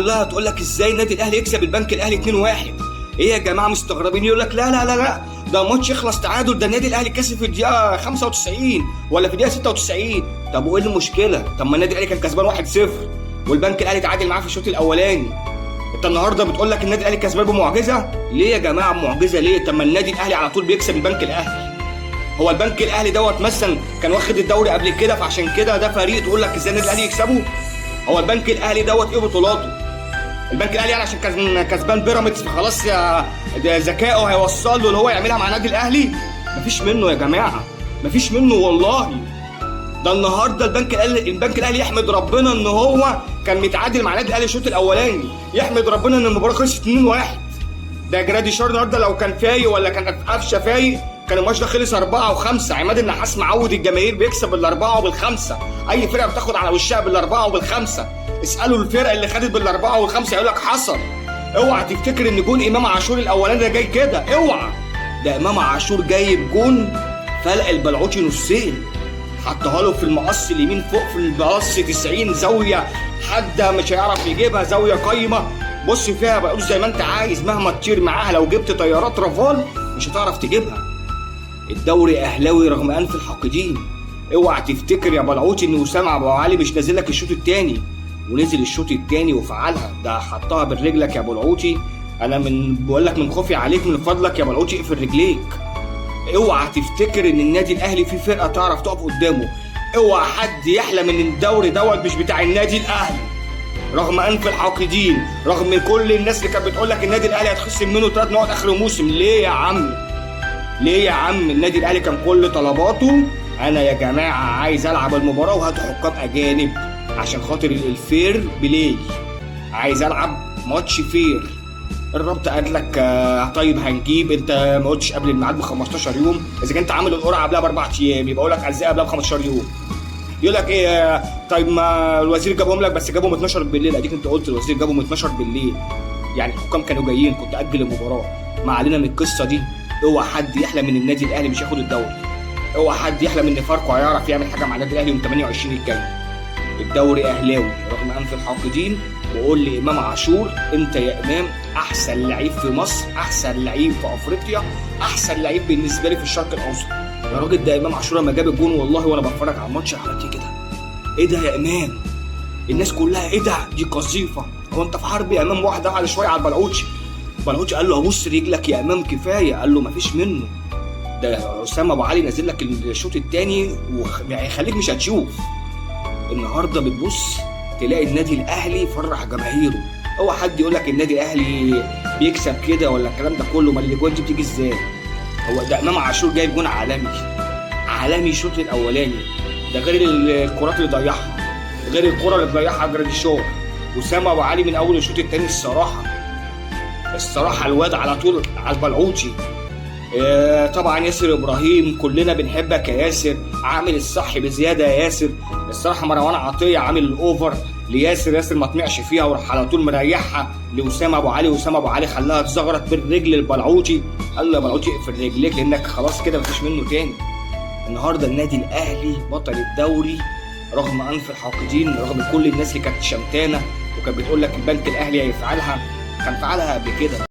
كلها تقول لك ازاي النادي الاهلي يكسب البنك الاهلي 2-1. ايه يا جماعه مستغربين؟ يقول لك لا لا لا لا، ده ماتش يخلص تعادل، ده النادي الاهلي كسب في الدقيقه 95 ولا في الدقيقه 96. طب وايه المشكله؟ طب ما النادي الاهلي كان كسبان 1-0 والبنك الاهلي تعادل معاه في الشوط الاولاني. انت النهارده بتقول لك النادي الاهلي كسبان بمعجزه؟ ليه يا جماعه معجزه ليه؟ طب ما النادي الاهلي على طول بيكسب البنك الاهلي. هو البنك الاهلي دوت مثلا كان واخد الدوري قبل كده، فعشان كده ده فريق تقول لك ازاي النادي الاهلي يكسبه؟ هو البنك الاهلي دوت ايه بطولاته؟ البنك الاهلي يعني عشان كان كسبان بيراميدز فخلاص ده ذكائه هيوصل له اللي هو يعملها مع النادي الاهلي؟ مفيش منه يا جماعه، مفيش منه والله. ده النهارده البنك الاهلي يحمد ربنا ان هو كان متعادل مع النادي الاهلي الشوط الاولاني، يحمد ربنا ان المباراه خلصت 2-1. ده جرادي شار النهارده لو كان فايق ولا كان قفشه فايق كان الماتش ده خلص 4-5. عماد النحاس معود الجماهير بيكسب بالاربعه وبالخمسه، اي فرقه بتاخد على وشها بالاربعه وبالخمسه. اسالوا الفرقه اللي خدت بالاربعه والخمسه يقول لك حصل. اوعى تفتكر ان جون امام عاشور الاولاني ده جاي كده، اوعى. ده امام عاشور جايب جون فلق البلعوتي نصين، حطها له في المقص اليمين فوق في المقص 90 زاويه، حد مش هيعرف يجيبها، زاويه قايمه. بص فيها بقول زي ما انت عايز، مهما تطير معاها لو جبت طيارات رافال مش هتعرف تجيبها. الدوري اهلاوي رغم انف الحاقدين. اوعى تفتكر يا بلعوتي ان اسامه ابو علي مش نازل لك الشوط الثاني، ونزل الشوط الثاني وفعلها، ده حطها برجلك يا بلعوتي. انا بقول لك من خوفي عليك من فضلك يا بلعوتي اقفل رجليك. اوعى تفتكر ان النادي الاهلي فيه فرقه تعرف تقف قدامه. اوعى حد يحلم ان الدوري دوت مش بتاع النادي الاهلي رغم انف الحاقدين، رغم كل الناس اللي كانت بتقول لك النادي الاهلي هتخصم منه 3 نقط اخر الموسم. ليه يا عم؟ ليه يا عم؟ النادي الاهلي كان كل طلباته انا يا جماعه عايز العب المباراه وهاتوا حكام اجانب عشان خاطر الفير بلاي، عايز العب ماتش فير. الرابطه قال لك طيب هنجيب، انت ما قلتش قبل الميعاد ب 15 يوم، اذا كنت عامل القرعه قبلها ب4 ايام يبقى اقول لك ازاي قبلها ب 15 يوم. يقول لك ايه طيب ما الوزير جابهم لك بس جابهم 12 بالليل، اديك انت قلت الوزير جابهم 12 بالليل، يعني الحكام كانوا جايين كنت اجل المباراه. ما علينا من القصه دي. اوعى حد يحلم ان النادي الاهلي مش هياخد الدوري، اوعى حد يحلم ان فاركو هيعرف يعمل حاجه مع النادي الاهلي يوم 28 الجاي. الدوري اهلاوي رغم انف الحاقدين. وقول لي امام عاشور انت يا امام احسن لعيب في مصر، احسن لعيب في افريقيا، احسن لعيب بالنسبه لي في الشرق الاوسط. يا راجل ده امام عاشور لما جاب الجون والله وانا بتفرج على الماتش عملت كده، ايه ده يا امام؟ الناس كلها ايه ده؟ دي قذيفه، هو انت في حرب يا امام؟ واحد على شويه على البلعوتي. البلعوتي قال له ابص رجلك يا امام كفايه، قال له مفيش منه، ده اسامه ابو علي نازل لك الشوط الثاني وهيخليك مش هتشوف. النهارده بتبص تلاقي النادي الاهلي فرح جماهيره. اوعى حد يقول لك النادي الاهلي بيكسب كده ولا الكلام ده كله، ما الاجوان دي بتيجي ازاي؟ هو ده امام عاشور جايب جون عالمي، عالمي الشوط الاولاني، ده غير الكرات اللي ضيعها، غير الكره اللي ضيعها جرادي شار. اسامه ابو علي من اول الشوط الثاني الصراحه الواد على طول على البلعوتي. طبعا ياسر ابراهيم كلنا بنحبك يا ياسر، عامل الصح بزياده يا ياسر. الصراحه مروان عطيه عامل الاوفر لياسر، ياسر ما طمعش فيها وراح على طول مريحها لاسامه ابو علي، واسامه ابو علي خلاها تزغرط بالرجل البلعوتي. قال له يا بلعوتي اقفل رجليك لانك خلاص كده مفيش منه تاني. النهارده النادي الاهلي بطل الدوري رغم انف الحاقدين، رغم كل الناس اللي كانت شمتانه وكانت بتقول لك البنك الاهلي هيفعلها، كان فعلها قبل كده.